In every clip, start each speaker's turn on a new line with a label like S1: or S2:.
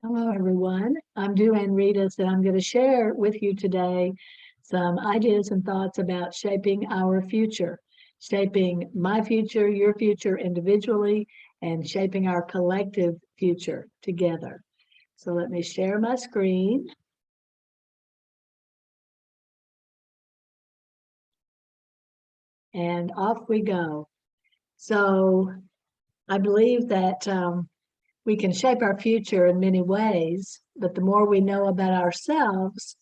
S1: Hello, everyone. I'm DuAnne Redus, and I'm going to share with you today some ideas and thoughts about shaping our future, shaping my future, your future individually, and shaping our collective future together. So let me share my screen. And off we go. So I believe that we can shape our future in many ways, but the more we know about ourselves,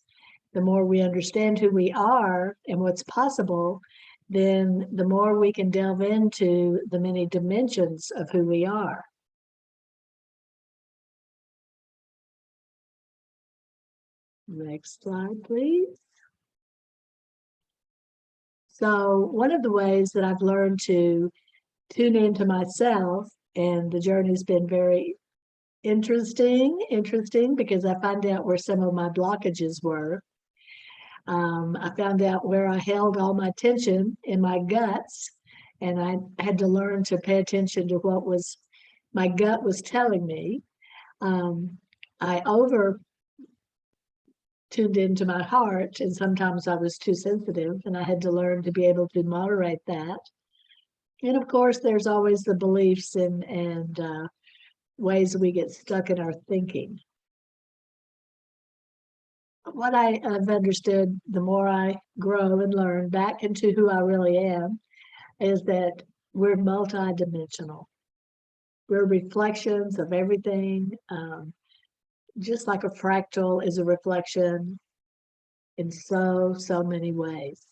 S1: the more we understand who we are and what's possible, then the more we can delve into the many dimensions of who we are. Next slide, please. So one of the ways that I've learned to tune into myself, and the journey's been very interesting because I find out where some of my blockages were. I found out where I held all my tension in my guts, and I had to learn to pay attention to what my gut was telling me. I over tuned into my heart, and sometimes I was too sensitive, and I had to learn to be able to moderate that. And of course, there's always the beliefs and ways we get stuck in our thinking. What I have understood, the more I grow and learn back into who I really am, is that we're multidimensional. We're reflections of everything, just like a fractal is a reflection in so many ways.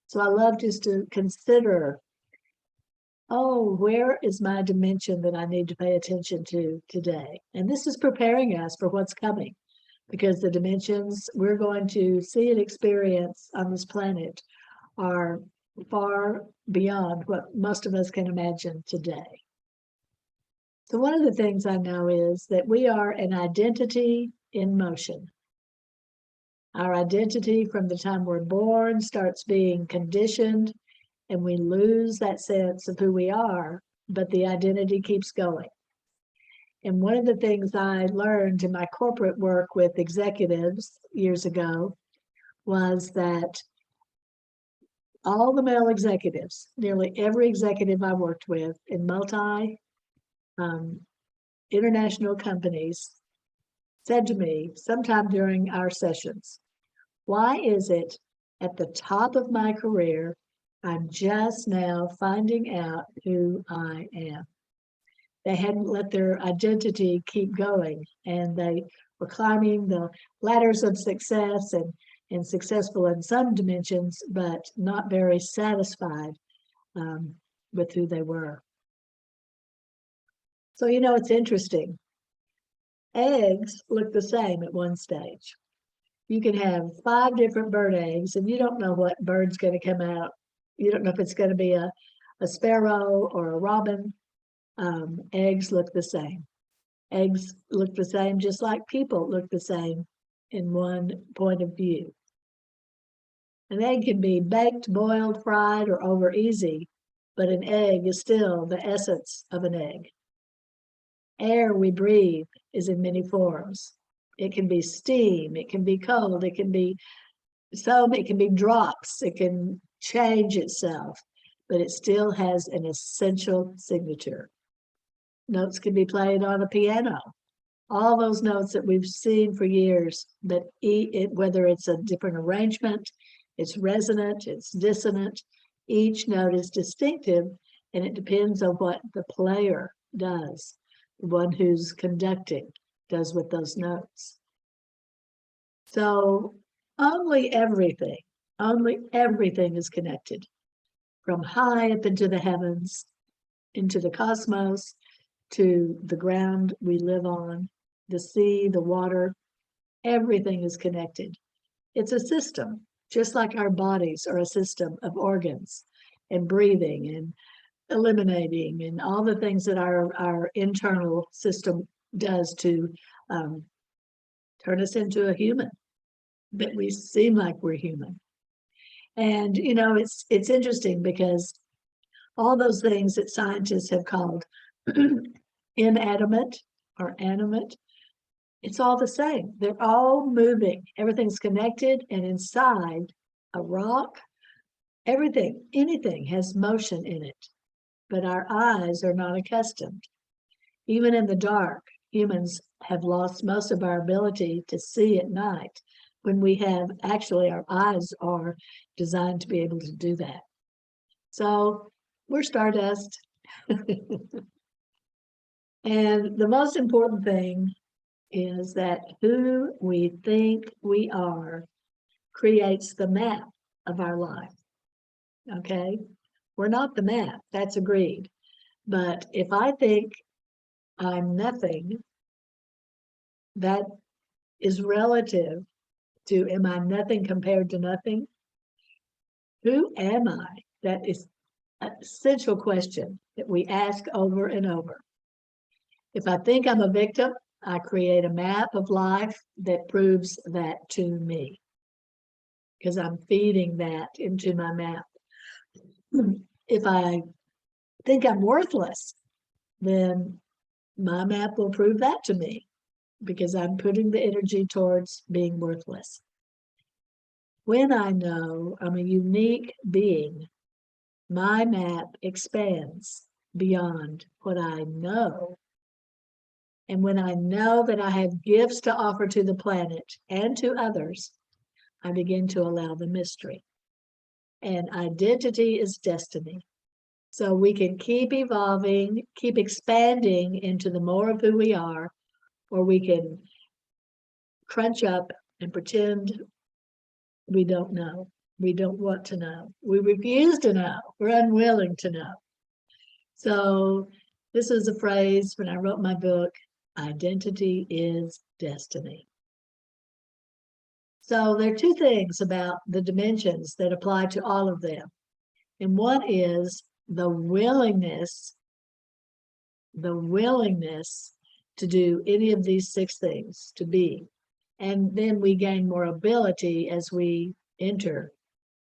S1: So I love just to consider, oh, where is my dimension that I need to pay attention to today? And this is preparing us for what's coming, because the dimensions we're going to see and experience on this planet are far beyond what most of us can imagine today. So one of the things I know is that we are an identity in motion. Our identity from the time we're born starts being conditioned, and we lose that sense of who we are, but the identity keeps going. And one of the things I learned in my corporate work with executives years ago was that all the male executives, nearly every executive I worked with in international companies, said to me sometime during our sessions, why is it at the top of my career, I'm just now finding out who I am? They hadn't let their identity keep going, and they were climbing the ladders of success and successful in some dimensions, but not very satisfied with who they were. So, it's interesting. Eggs look the same at one stage. You can have 5 different bird eggs, and you don't know what bird's going to come out. You don't know if it's going to be a sparrow or a robin. Eggs look the same. Eggs look the same, just like people look the same in one point of view. An egg can be baked, boiled, fried, or over easy, but an egg is still the essence of an egg. Air we breathe is in many forms. It can be steam, it can be cold, it can be foam, it can be drops, it can change itself, but it still has an essential signature. Notes can be played on a piano. All those notes that we've seen for years, but whether it's a different arrangement, it's resonant, it's dissonant, each note is distinctive, and it depends on what the player does, the one who's conducting does with those notes. So only everything is connected, from high up into the heavens, into the cosmos, to the ground we live on, the sea, the water. Everything is connected. It's a system, just like our bodies are a system of organs and breathing and eliminating and all the things that our internal system does to turn us into a human, that we seem like we're human. And it's interesting because all those things that scientists have called inanimate or animate It's all the same. They're all moving. Everything's connected, and inside a rock, everything, anything has motion in it, but our eyes are not accustomed. Even in the dark, humans have lost most of our ability to see at night when we have actually our eyes are designed to be able to do that. So we're stardust. And the most important thing is that who we think we are creates the map of our life. Okay? We're not the map, that's agreed. But if I think I'm nothing, that is relative to, am I nothing compared to nothing? Who am I? That is an essential question that we ask over and over. If I think I'm a victim, I create a map of life that proves that to me, because I'm feeding that into my map. If I think I'm worthless, then my map will prove that to me, because I'm putting the energy towards being worthless. When I know I'm a unique being, my map expands beyond what I know. And when I know that I have gifts to offer to the planet and to others, I begin to allow the mystery. And identity is destiny. So we can keep evolving, keep expanding into the more of who we are, or we can crunch up and pretend we don't know. We don't want to know. We refuse to know. We're unwilling to know. So this is a phrase when I wrote my book, identity is destiny. So there are two things about the dimensions that apply to all of them. And one is the willingness to do any of these six things, to be. And then we gain more ability as we enter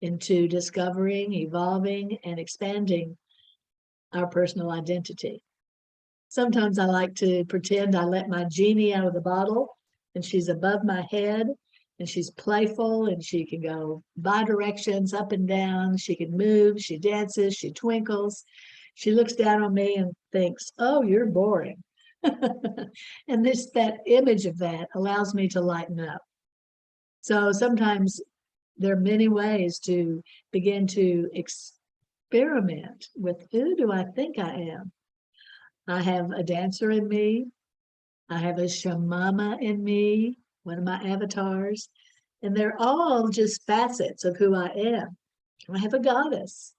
S1: into discovering, evolving, and expanding our personal identity. Sometimes I like to pretend I let my genie out of the bottle and she's above my head and she's playful and she can go bi-directions, up and down. She can move, she dances, she twinkles. She looks down on me and thinks, oh, you're boring. And that image of that allows me to lighten up. So sometimes there are many ways to begin to experiment with, who do I think I am? I have a dancer in me. I have a shamama in me, one of my avatars, and they're all just facets of who I am. I have a goddess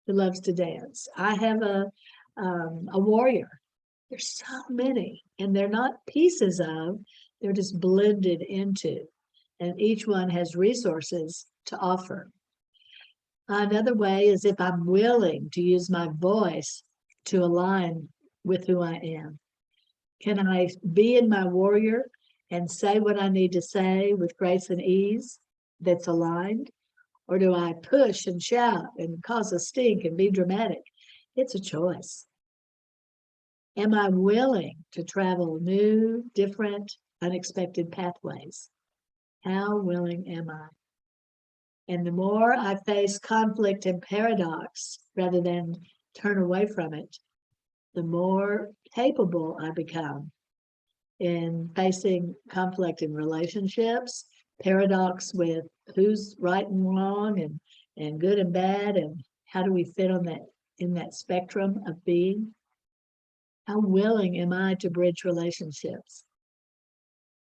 S1: who loves to dance. I have a warrior. There's so many, and they're not pieces of, they're just blended into, and each one has resources to offer. Another way is if I'm willing to use my voice to align with who I am. Can I be in my warrior and say what I need to say with grace and ease that's aligned? Or do I push and shout and cause a stink and be dramatic? It's a choice. Am I willing to travel new, different, unexpected pathways? How willing am I? And the more I face conflict and paradox rather than turn away from it, the more capable I become in facing conflict in relationships, paradox with who's right and wrong and good and bad, and how do we fit on that in that spectrum of being? How willing am I to bridge relationships?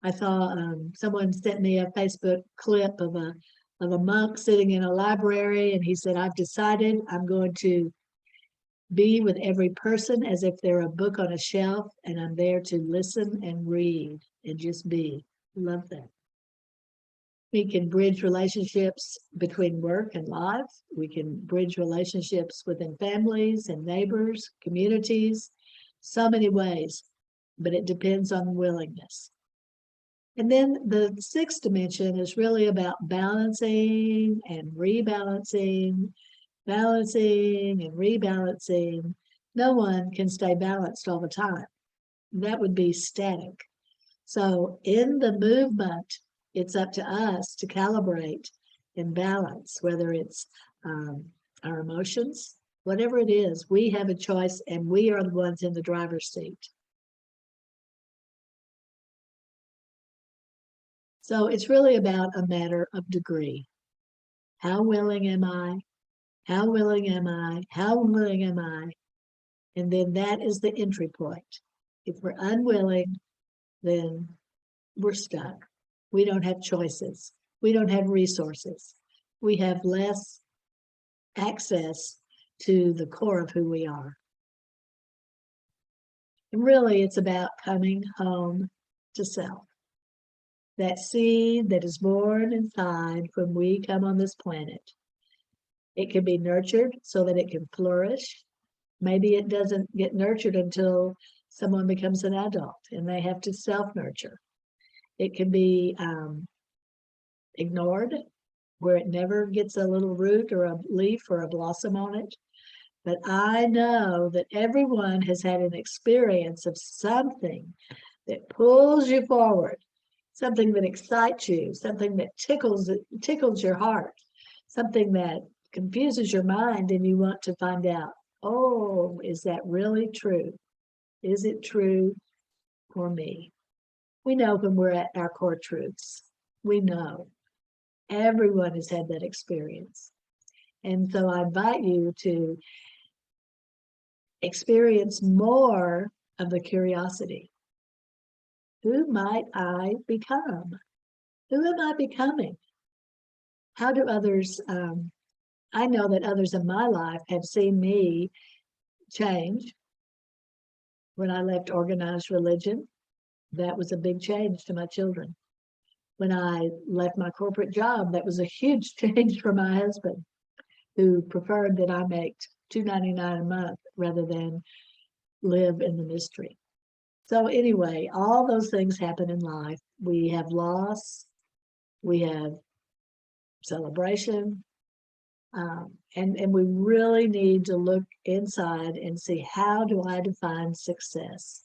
S1: I saw someone sent me a Facebook clip of a monk sitting in a library, and he said, I've decided I'm going to be with every person as if they're a book on a shelf, and I'm there to listen and read and just be. Love that. We can bridge relationships between work and life. We can bridge relationships within families and neighbors, communities, so many ways, but it depends on willingness. And then the sixth dimension is really about balancing and rebalancing, balancing and rebalancing. No one can stay balanced all the time. That would be static. So in the movement, it's up to us to calibrate and balance, whether it's our emotions, whatever it is, we have a choice and we are the ones in the driver's seat. So it's really about a matter of degree. How willing am I? How willing am I? How willing am I? And then that is the entry point. If we're unwilling, then we're stuck. We don't have choices. We don't have resources. We have less access to the core of who we are. And really, it's about coming home to self. That seed that is born inside when we come on this planet. It can be nurtured so that it can flourish. Maybe it doesn't get nurtured until someone becomes an adult and they have to self-nurture. It can be ignored, where it never gets a little root or a leaf or a blossom on it. But I know that everyone has had an experience of something that pulls you forward, something that excites you, something that tickles your heart, something that confuses your mind, and you want to find out, oh, is that really true? Is it true for me? We know when we're at our core truths. We know. Everyone has had that experience. And so I invite you to experience more of the curiosity. Who might I become? Who am I becoming? How do others, I know that others in my life have seen me change. When I left organized religion, that was a big change to my children. When I left my corporate job, that was a huge change for my husband, who preferred that I make $2.99 a month rather than live in the mystery. So anyway, all those things happen in life. We have loss, we have celebration, and we really need to look inside and see, how do I define success?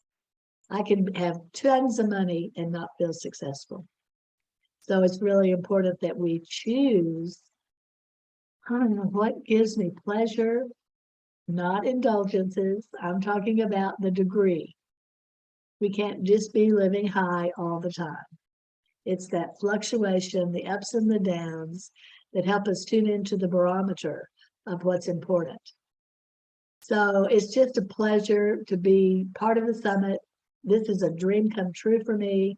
S1: I can have tons of money and not feel successful. So it's really important that we choose, I don't know, what gives me pleasure, not indulgences. I'm talking about the degree. We can't just be living high all the time. It's that fluctuation, the ups and the downs, that help us tune into the barometer of what's important. So it's just a pleasure to be part of the summit. This is a dream come true for me.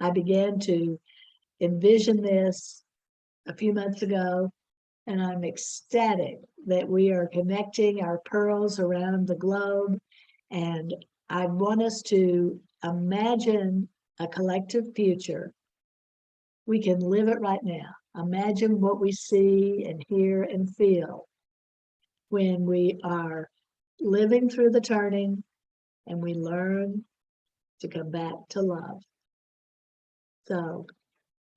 S1: I began to envision this a few months ago, and I'm ecstatic that we are connecting our pearls around the globe. And I want us to imagine a collective future. We can live it right now. Imagine what we see and hear and feel when we are living through the turning and we learn to come back to love. So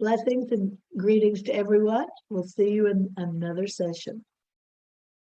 S1: blessings and greetings to everyone. We'll see you in another session.